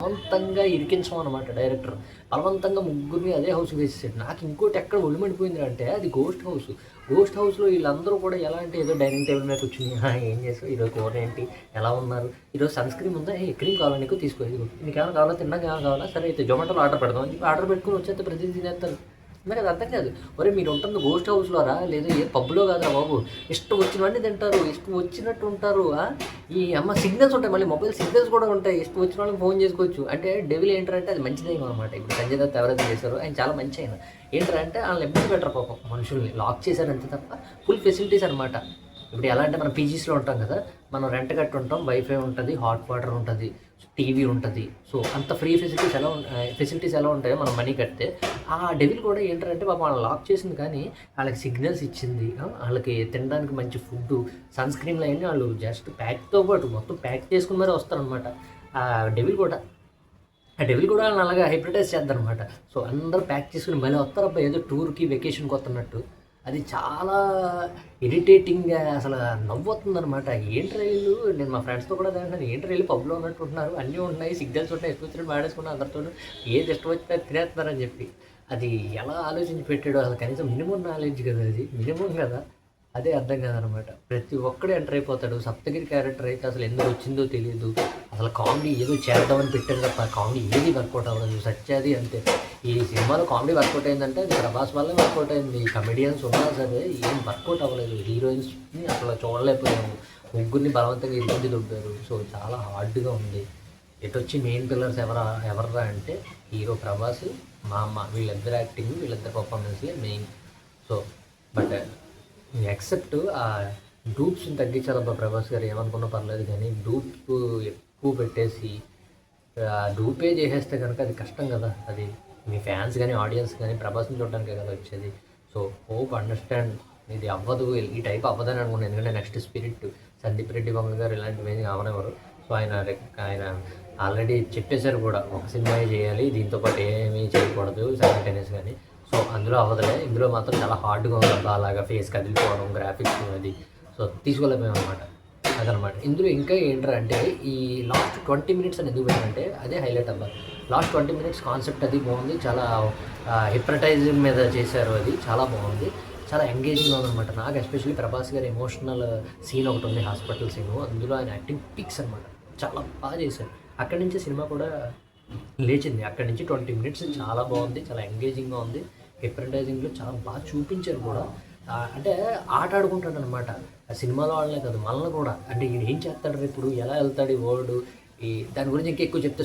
బలవంతంగా ఇరికించం అనమాట డైరెక్టర్. బలవంతంగా ముగ్గురిని అదే హౌస్‌లో వేసేసాడు. నాకు ఇంకోటి ఎక్కడ ఒళ్ళు మండిపోయింది అంటే అది గోస్ట్ హౌస్. గోస్ట్ హౌస్‌లో వీళ్ళందరూ కూడా ఎలా అంటే ఏదో డైనింగ్ టేబుల్ మీద కూర్చొని ఏం చేసావు? ఈరోజు కూర ఏంటి? ఎలా ఉన్నారు? ఈరోజు సన్ స్క్రీన్ ఉందా? ఏ క్రీమ్ కావాలా నీకు? తీసుకో ఇదిగో. నీకేమైనా కావాలా? తినడానికి ఏమైనా కావాలా? సరే అయితే జొమాటోలో ఆర్డర్ పెడదాం అని చెప్పి ఆర్డర్ పెట్టుకొని వచ్చేస్తే ప్రతిదీ తినేస్తారు. నాకు అది అర్థం కాదు. ఒరేయ్ మీరు ఉంటుంది గోస్ట్ హౌస్‌లోరా లేదా ఏ పబ్‌లో కాదురా బాబు. ఇష్టం వచ్చినవన్నీ తింటారు. ఇష్టం వచ్చినట్టు ఉంటారు. ఈ అమ్మ సిగ్నల్స్ ఉంటాయి. మళ్ళీ మొబైల్ సిగ్నల్స్ కూడా ఉంటాయి. ఇష్టం వచ్చిన వాళ్ళకి ఫోన్ చేసుకోవచ్చు. అంటే డెవిల్ ఏంటంటే అది మంచిదేమో అనమాట. ఇప్పుడు సంజయ్ దత్ ఎవరైతే చేశారో ఆయన చాలా మంచి ఆయన. ఏంటంటే ఆళ్ళని ఇబ్బంది పెట్టరు పాపం మనుషుల్ని. లాక్ చేశారు అంతే తప్ప ఫుల్ ఫెసిలిటీస్ అనమాట. ఇప్పుడు ఎలా అంటే మనం పీజీస్‌లో ఉంటాం కదా! మనం రెంట్ కట్టి ఉంటాం. వైఫై ఉంటది, హాట్ వాటర్ ఉంటది, టీవీ ఉంటది. సో, అంత ఫ్రీ ఫెసిలిటీస్ ఎలా ఉంటాయో మనం మనీ కడితే, ఆ డెవిల్ కూడా ఏంటంటే పాపం ఆళ్ళని లాక్ చేసింది కానీ, ఆళ్ళకి సిగ్నల్స్ ఇచ్చింది. ఆళ్ళకి తినడానికి మంచి ఫుడ్డు, సన్ స్క్రీన్‌లు అయన్నీ ఆళ్ళు జస్ట్ ప్యాక్‌తో పాటు మొత్తం ప్యాక్ చేసుకొని మరీ వస్తారనమాట. ఆ డెవిల్ కూడా. ఆ డెవిల్ కూడా ఆళ్ళని అలాగా హైప్నటైజ్ చేద్దనమాట. సో, అందరూ ప్యాక్ చేసుకొని భలే వస్తారబ్బా! ఏదో టూర్‌కి, వెకేషన్‌కి వస్తున్నట్టు. అది చాలా ఇరిటేటింగ్‌గా అసల నవ్వొస్తుందనమాట. ఏంట్రా ఈళ్ళు నేను మా ఫ్రెండ్స్‌తో కూడా అదే అంటున్నాను. ఏంట్రా ఈళ్ళు పబ్‌లో ఉన్నట్టు ఉంటున్నారు. అన్నీ ఉంటున్నాయి, సిగ్నల్స్ ఉంటున్నాయి, ఇష్టం వచ్చినట్టు వాడేసుకున్నారు అందరితోను. ఏది ఇష్టం వచ్చింది అది తినేస్తున్నారని చెప్పి. అది ఎలా ఆలోచించి పెట్టాడో అసలు కనీసం మినిమమ్ నాలెడ్జ్ కదా అది. మినిమమ్ కదా! అదే అర్థం కాదనమాట. ప్రతి ఒక్కడు ఎంటర్ అయిపోతాడు. సప్తగిరి క్యారెక్టర్ అయితే అసలు ఎందుకు వచ్చిందో తెలీదు. అసలు కామెడీ ఏదో చేద్దామని పెట్టాడు తప్ప కామెడీ ఏది వర్కౌట్ అవ్వలేదు. సత్యాది అంతే. ఈ సినిమాలో కామెడీ వర్కౌట్ అయిందంటే అది ప్రభాస్ వల్లే వర్కౌట్ అయింది. కమెడియన్స్ ఉన్నా సరే ఏం వర్కౌట్ అవ్వలేదు. హీరోయిన్స్‌ని అసలు చూడలేకపోయాము. ముగ్గురిని బలవంతంగా ఇబ్బంది దొబ్బారు. సో, చాలా హార్డ్‌గా ఉంది. ఎటొచ్చి మెయిన్ పిల్లర్స్ ఎవర్రా అంటే హీరో ప్రభాస్, మా అమ్మ వీళ్ళిద్దరు యాక్టింగ్, వీళ్ళిద్దరు పర్ఫార్మెన్స్‌లే మెయిన్. సో, బట్ ఎక్సెప్ట్ డూప్స్‌ని తగ్గించాలబ్బా ప్రభాస్ గారు ఏమనుకున్నా పర్లేదు కానీ డూప్ ఎక్కువ పెట్టేసి డూపే చేసేస్తే కనుక అది కష్టం కదా! అది మీ ఫ్యాన్స్ గానీ, ఆడియన్స్ గానీ ప్రభాస్‌ని చూడడానికే కదా వచ్చేది. సో, హోప్ అండర్‌స్టాండ్ ఇది అవ్వదు. ఈ టైప్ అవ్వదని అనుకున్నాను. ఎందుకంటే నెక్స్ట్ స్పిరిట్ సందీప్ రెడ్డి వంగ గారు ఇలాంటివేమీ అవ్వనివ్వరు. సో, ఆయన ఆల్రెడీ చెప్పేశారు కూడా ఒక సినిమాయే చేయాలి. దీంతో పాటు ఏమీ చేయకూడదు సైమల్టేనియస్‌గాని. సో, అందులో అవ్వదులే. ఇందులో మాత్రం చాలా హార్డ్‌గా ఉందబ్బా! అలాగా ఫేస్ కదిలిపోవడం, గ్రాఫిక్స్ అది. సో, తీసుకోలేకపోయామనమాట. అదనమాట. ఇందులో ఇంకా ఏంట్రా అంటే ఈ లాస్ట్ 20 మినిట్స్ అని ఎందుకు పెట్టానంటే అదే హైలైట్ అబ్బా! లాస్ట్ 20 మినిట్స్ కాన్సెప్ట్ అది బాగుంది. చాలా హిప్నటైజింగ్ మీద చేశారు అది. చాలా బాగుంది. చాలా ఎంగేజింగ్‌గా ఉందనమాట. నాకు ఎస్పెషల్లీ ప్రభాస్ గారి ఎమోషనల్ సీన్ ఒకటుంది హాస్పిటల్ సీను. అందులో ఆయన యాక్టింగ్ పీక్స్ అనమాట. చాలా బాగా చేశారు. అక్కడి నుంచే సినిమా కూడా లేచింది. అక్కడి నుంచి 20 మినిట్స్ చాలా బాగుంది. చాలా ఎంగేజింగ్‌గా ఉంది. హిప్నటైజింగ్‌లో చాలా బాగా చూపించారు కూడా. అంటే ఆట ఆడుకుంటాడనమాట. ఆ సినిమాలో వాళ్ళనే కాదు మనల్ని కూడా. అంటే ఈడు ఏం చేస్తాడురా ఇప్పుడు? ఎలా ఎళ్తాడు ఈ వరల్డు? దాని గురించి ఇంకా ఎక్కువ చెప్తే